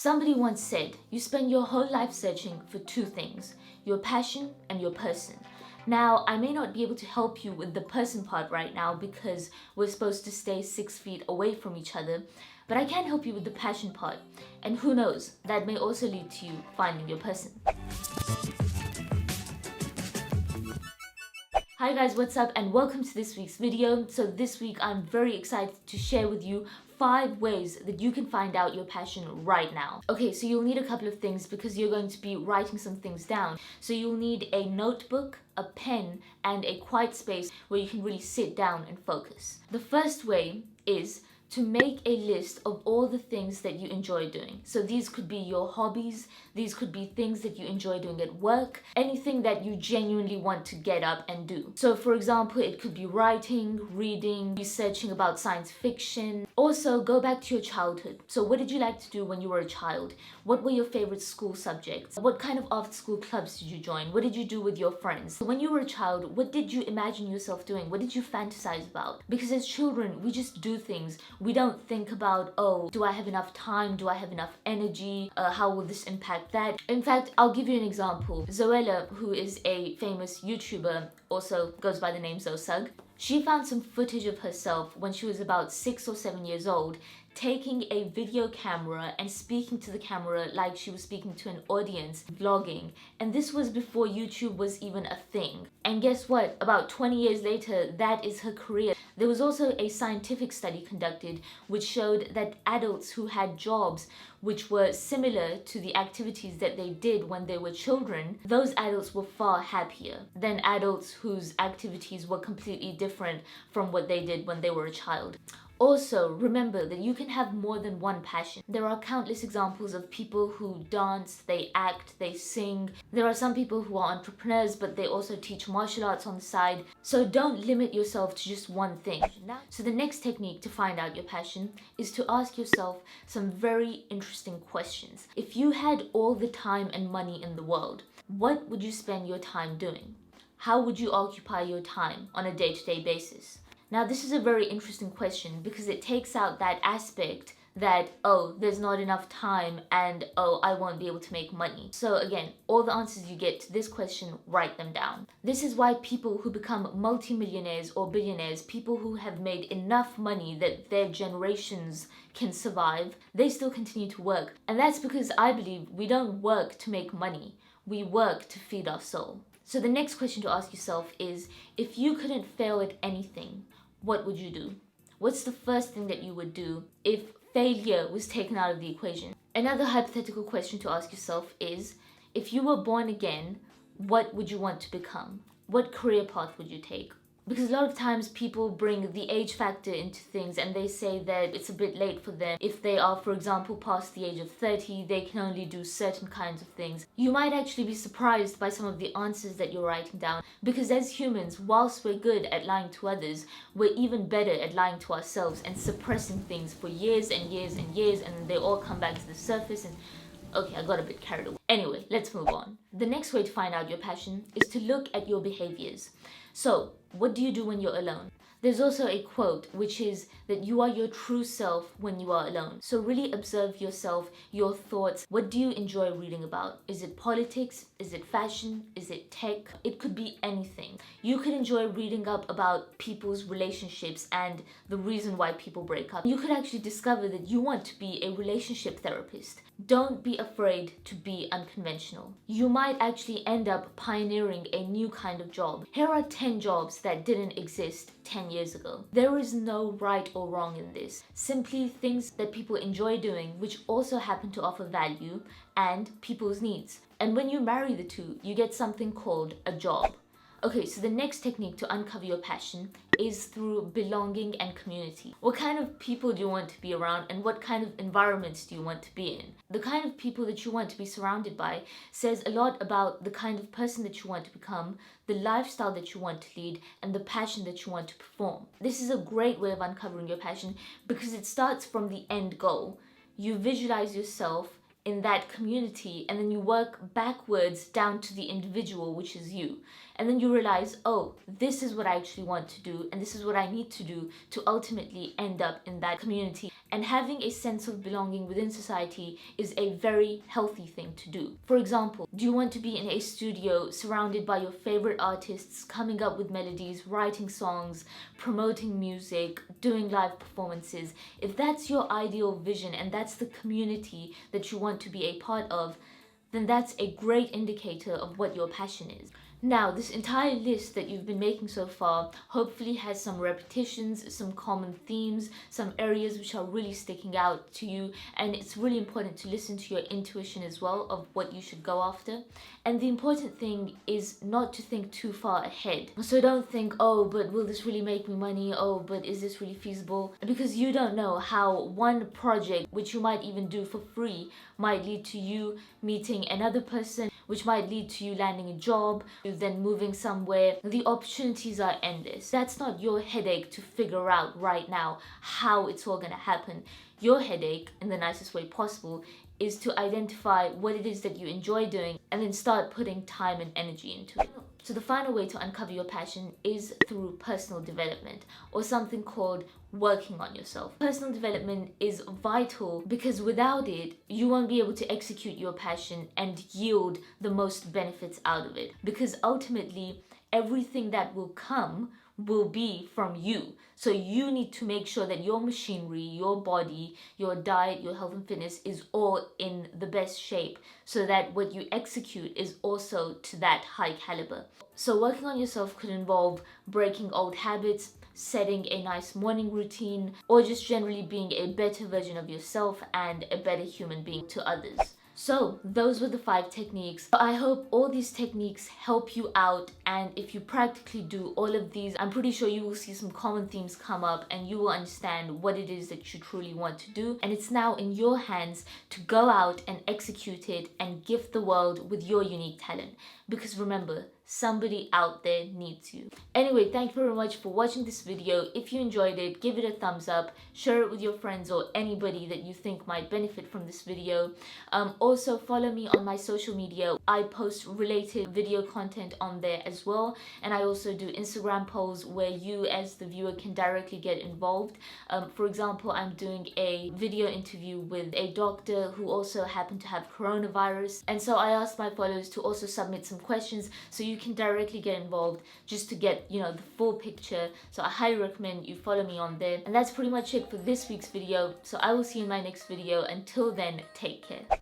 Somebody once said, you spend your whole life searching for two things, your passion and your person. Now, I may not be able to help you with the person part right now because we're supposed to stay 6 feet away from each other, but I can help you with the passion part. And who knows, that may also lead to you finding your person. Hi guys, what's up and welcome to this week's video. So this week I'm very excited to share with you 5 ways that you can find out your passion right now. Okay, so you'll need a couple of things because you're going to be writing some things down. So you'll need a notebook, a pen, and a quiet space where you can really sit down and focus. The first way is to make a list of all the things that you enjoy doing. So these could be your hobbies, these could be things that you enjoy doing at work, anything that you genuinely want to get up and do. So for example, it could be writing, reading, researching about science fiction. Also, go back to your childhood. So what did you like to do when you were a child? What were your favorite school subjects? What kind of after-school clubs did you join? What did you do with your friends? When you were a child, what did you imagine yourself doing? What did you fantasize about? Because as children, we just do things. We don't think about, oh, do I have enough time? Do I have enough energy? How will this impact that? In fact, I'll give you an example. Zoella, who is a famous YouTuber, also goes by the name Zosug. She found some footage of herself when she was about 6 or 7 years old, taking a video camera and speaking to the camera like she was speaking to an audience, vlogging. And this was before YouTube was even a thing. And guess what? About 20 years later, that is her career. There was also a scientific study conducted which showed that adults who had jobs which were similar to the activities that they did when they were children, those adults were far happier than adults whose activities were completely different from what they did when they were a child. Also, remember that you can have more than one passion. There are countless examples of people who dance, they act, they sing. There are some people who are entrepreneurs, but they also teach martial arts on the side. So don't limit yourself to just one thing. So the next technique to find out your passion is to ask yourself some very interesting questions. If you had all the time and money in the world, what would you spend your time doing? How would you occupy your time on a day-to-day basis? Now, this is a very interesting question because it takes out that aspect that, oh, there's not enough time and, oh, I won't be able to make money. So again, all the answers you get to this question, write them down. This is why people who become multimillionaires or billionaires, people who have made enough money that their generations can survive, they still continue to work. And that's because I believe we don't work to make money. We work to feed our soul. So the next question to ask yourself is, if you couldn't fail at anything, what would you do? What's the first thing that you would do if failure was taken out of the equation? Another hypothetical question to ask yourself is, if you were born again, what would you want to become? What career path would you take? Because a lot of times people bring the age factor into things and they say that it's a bit late for them. If they are, for example, past the age of 30, they can only do certain kinds of things. You might actually be surprised by some of the answers that you're writing down, because as humans, whilst we're good at lying to others, we're even better at lying to ourselves and suppressing things for years and years and years, and they all come back to the surface and okay, I got a bit carried away. Anyway, let's move on. The next way to find out your passion is to look at your behaviors. So, what do you do when you're alone? There's also a quote which is that you are your true self when you are alone. So really observe yourself, your thoughts. What do you enjoy reading about? Is it politics? Is it fashion? Is it tech? It could be anything. You could enjoy reading up about people's relationships and the reason why people break up. You could actually discover that you want to be a relationship therapist. Don't be afraid to be unconventional. You might actually end up pioneering a new kind of job. Here are 10 jobs that didn't exist 10 years ago. There is no right or wrong in this. Simply things that people enjoy doing, which also happen to offer value and people's needs. And when you marry the two, you get something called a job. Okay, so the next technique to uncover your passion is through belonging and community. What kind of people do you want to be around and what kind of environments do you want to be in? The kind of people that you want to be surrounded by says a lot about the kind of person that you want to become, the lifestyle that you want to lead, and the passion that you want to perform. This is a great way of uncovering your passion because it starts from the end goal. You visualize yourself in that community, and then you work backwards down to the individual, which is you. And then you realize, oh, this is what I actually want to do, and this is what I need to do to ultimately end up in that community. And having a sense of belonging within society is a very healthy thing to do. For example, do you want to be in a studio surrounded by your favorite artists, coming up with melodies, writing songs, promoting music, doing live performances? If that's your ideal vision and that's the community that you want to be a part of, then that's a great indicator of what your passion is. Now, this entire list that you've been making so far hopefully has some repetitions, some common themes, some areas which are really sticking out to you, and it's really important to listen to your intuition as well of what you should go after. And the important thing is not to think too far ahead. So don't think, oh, but will this really make me money? Oh, but is this really feasible? Because you don't know how one project, which you might even do for free, might lead to you meeting another person, which might lead to you landing a job, then moving somewhere. The opportunities are endless. That's not your headache to figure out right now how it's all gonna happen. Your headache, in the nicest way possible, is to identify what it is that you enjoy doing and then start putting time and energy into it. So the final way to uncover your passion is through personal development, or something called working on yourself. Personal development is vital because without it, you won't be able to execute your passion and yield the most benefits out of it. Because ultimately, everything that will come will be from you. So you need to make sure that your machinery, your body, your diet, your health and fitness is all in the best shape so that what you execute is also to that high caliber. So working on yourself could involve breaking old habits, setting a nice morning routine, or just generally being a better version of yourself and a better human being to others. So those were the 5 techniques. I hope all these techniques help you out, and if you practically do all of these, I'm pretty sure you will see some common themes come up and you will understand what it is that you truly want to do. And it's now in your hands to go out and execute it and gift the world with your unique talent. Because remember, somebody out there needs you. Anyway, thank you very much for watching this video. If you enjoyed it, give it a thumbs up, share it with your friends or anybody that you think might benefit from this video. Also follow me on my social media. I post related video content on there as well, and I also do Instagram polls where you as the viewer can directly get involved. For example, I'm doing a video interview with a doctor who also happened to have coronavirus, and so I asked my followers to also submit some questions so you can directly get involved just to get, the full picture. So I highly recommend you follow me on there. And that's pretty much it for this week's video. So I will see you in my next video. Until then, take care.